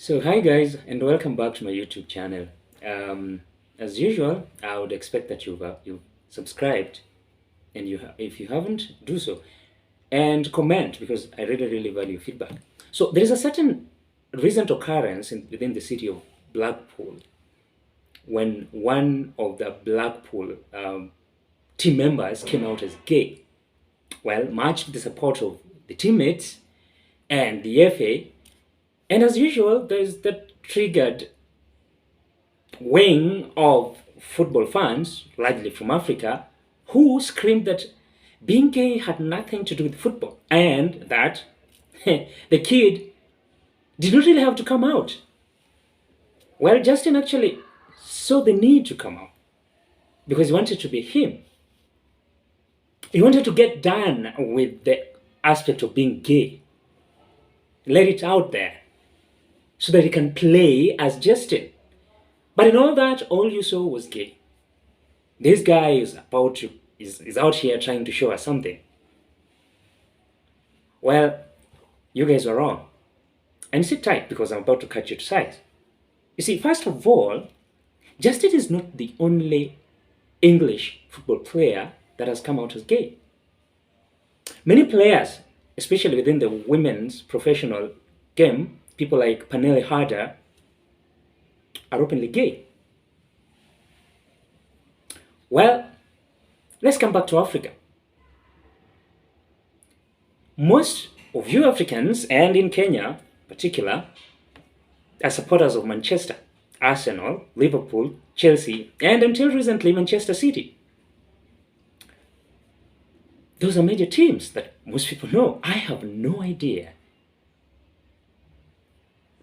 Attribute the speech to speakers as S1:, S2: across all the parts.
S1: So hi guys, and welcome back to my YouTube channel. As usual, I would expect that you've subscribed, and if you haven't, do so, and comment because I really value feedback. So there is a certain recent occurrence within the city of Blackpool when one of the Blackpool team members came out as gay. Well, much to the support of the teammates and the FA, and as usual, there's that triggered wing of football fans, largely from Africa, who screamed that being gay had nothing to do with football and that the kid did not really have to come out. Well, Justin actually saw the need to come out because he wanted to be him. He wanted to get done with the aspect of being gay, let it out there so that he can play as Justin. But in all that, all you saw was gay. This guy is out here trying to show us something. Well, you guys were wrong. And sit tight because I'm about to cut you to size. You see, first of all, Justin is not the only English football player that has come out as gay. Many players, especially within the women's professional game, people like Pernille Harder, are openly gay. Well, let's come back to Africa. Most of you Africans, and in Kenya in particular, are supporters of Manchester, Arsenal, Liverpool, Chelsea, and until recently, Manchester City. Those are major teams that most people know. I have no idea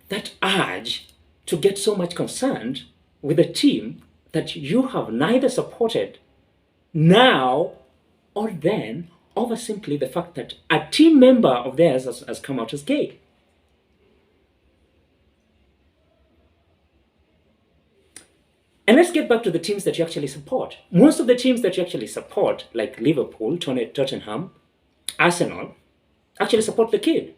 S1: that urge to get so much concerned with a team that you have neither supported now or then over simply the fact that a team member of theirs has come out as gay. And let's get back to the teams that you actually support. Most of the teams that you actually support, like Liverpool, Tottenham, Arsenal, actually support the kid.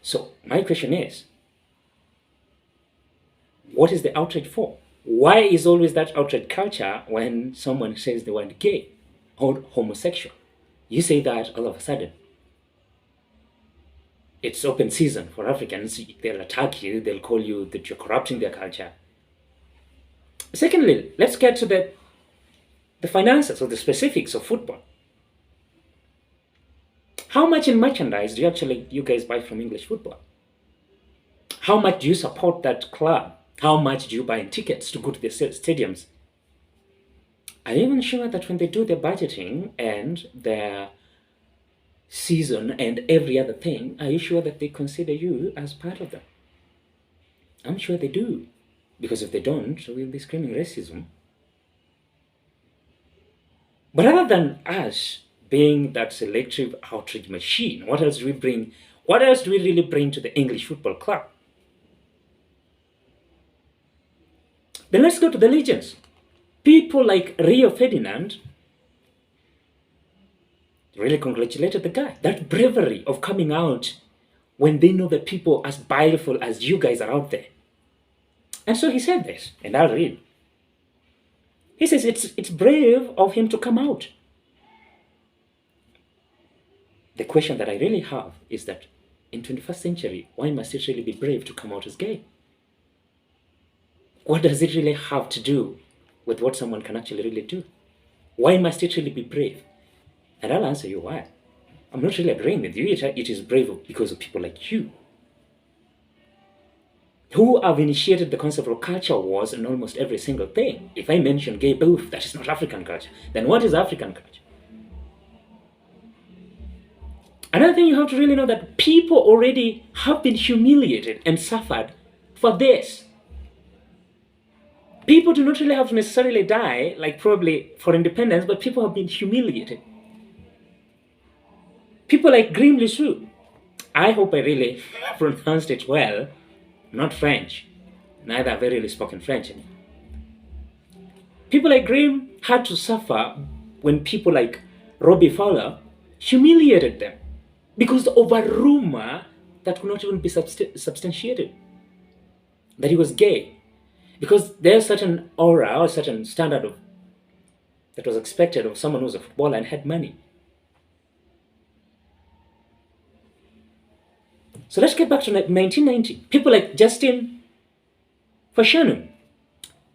S1: So my question is, what is the outrage for? Why is always that outrage culture when someone says the word gay or homosexual? You say that all of a sudden. It's open season for Africans. They'll attack you. They'll call you that you're corrupting their culture. Secondly, let's get to the finances or the specifics of football. How much in merchandise do you guys buy from English football? How much do you support that club? How much do you buy in tickets to go to the stadiums? Are you even sure that when they do their budgeting and their season and every other thing, are you sure that they consider you as part of them? I'm sure they do. Because if they don't, we'll be screaming racism. But other than us being that selective outrage machine, what else do we bring? What else do we really bring to the English football club? Then let's go to the legends. People like Rio Ferdinand really congratulated the guy. That bravery of coming out when they know that people as baleful as you guys are out there. And so he said this, and I'll read. He says it's brave of him to come out. The question that I really have is that in 21st century, why must it really be brave to come out as gay? What does it really have to do with what someone can actually really do? Why must it really be brave? And I'll answer you why. I'm not really agreeing with you. It is brave because of people like you, who have initiated the concept of culture wars in almost every single thing. If I mention gay booth, that is not African culture. Then what is African culture? Another thing you have to really know that people already have been humiliated and suffered for this. People do not really have to necessarily die, like probably for independence, but people have been humiliated. People like Grim Lissou. I hope I really pronounced it well. Not French. Neither have I really spoken French. People like Grim had to suffer when people like Robbie Fowler humiliated them because of a rumor that could not even be substantiated that he was gay, because there's certain aura or certain standard of that was expected of someone who's a footballer and had money. So let's get back to 1990. People like Justin Fashanum,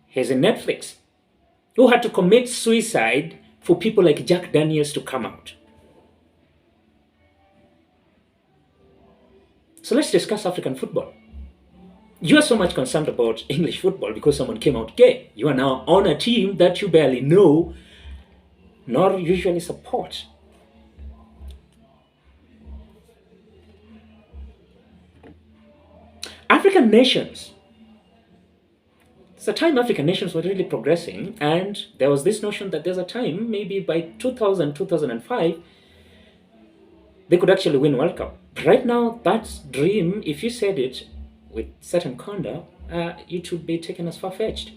S1: he's in Netflix, who had to commit suicide for people like Jack Daniels to come out. So let's discuss African football. You are so much concerned about English football because someone came out gay. You are now on a team that you barely know nor usually support. African nations. It's a time African nations were really progressing, and there was this notion that there's a time, maybe by 2000, 2005, they could actually win World Cup. But right now, that dream, if you said it with certain conduct, it would be taken as far-fetched.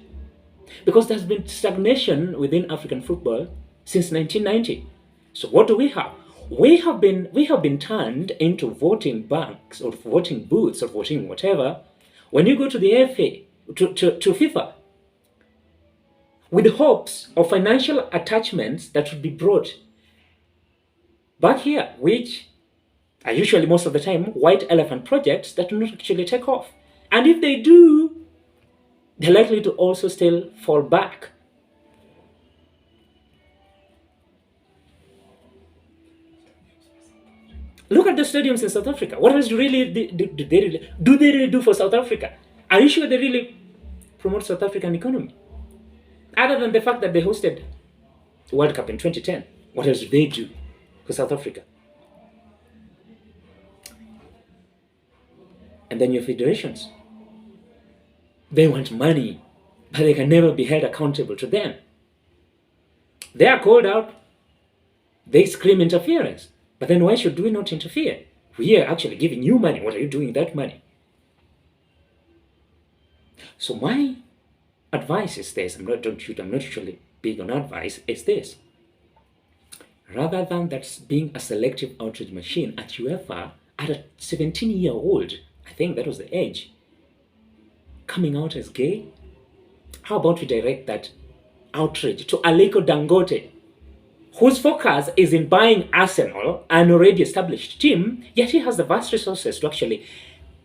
S1: Because there's been stagnation within African football since 1990. So what do we have? We have been turned into voting banks or voting booths or voting whatever. When you go to the FA, to FIFA, with hopes of financial attachments that would be brought back here, which are usually most of the time white elephant projects that do not actually take off. And if they do, they're likely to also still fall back. Look at the stadiums in South Africa. What else do they really do for South Africa? Are you sure they really promote South African economy? Other than the fact that they hosted the World Cup in 2010, what else do they do for South Africa? And then your federations. They want money, but they can never be held accountable to them. They are called out. They scream interference. But then why should we not interfere? We are actually giving you money. What are you doing with that money? So my advice is this. I'm not usually big on advice. Is this. Rather than that being a selective outrage machine at UEFA, at a 17-year-old, I think that was the age, coming out as gay, how about we direct that outrage to Aliko Dangote, whose focus is in buying Arsenal, an already established team, yet he has the vast resources to actually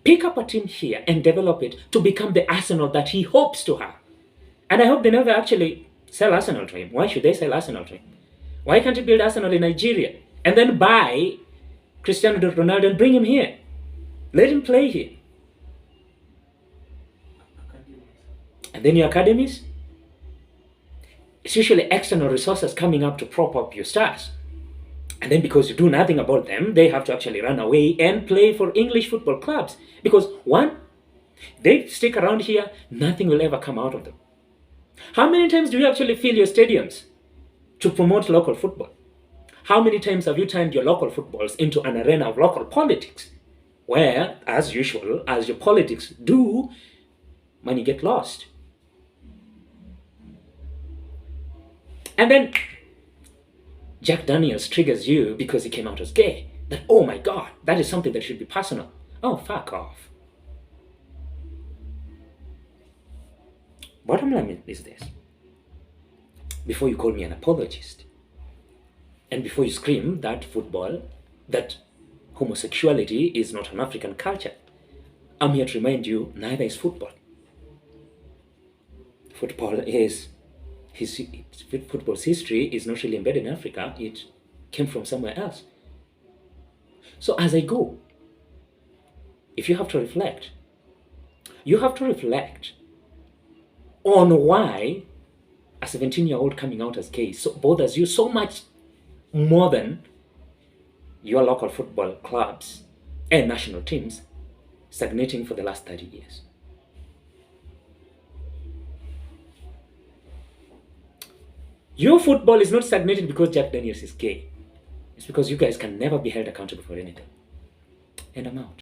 S1: pick up a team here and develop it to become the Arsenal that he hopes to have. And I hope they never actually sell Arsenal to him. Why should they sell Arsenal to him? Why can't he build Arsenal in Nigeria and then buy Cristiano Ronaldo and bring him here? Let him play here. And then your academies, it's usually external resources coming up to prop up your stars. And then because you do nothing about them, they have to actually run away and play for English football clubs. Because one, they stick around here, nothing will ever come out of them. How many times do you actually fill your stadiums to promote local football? How many times have you turned your local footballs into an arena of local politics? Where, as usual, as your politics do, money get lost. And then Jack Daniels triggers you because he came out as gay. That, oh my God, that is something that should be personal. Oh, fuck off. Bottom line is this. Before you call me an apologist, and before you scream that football, that homosexuality is not an African culture, I'm here to remind you, neither is football. Football's history is not really embedded in Africa. It came from somewhere else. So as I go, if you have to reflect, you have to reflect on why a 17-year-old coming out as gay bothers you so much more than your local football clubs and national teams stagnating for the last 30 years. Your football is not stagnating because Jack Daniels is gay. It's because you guys can never be held accountable for anything. And I'm out.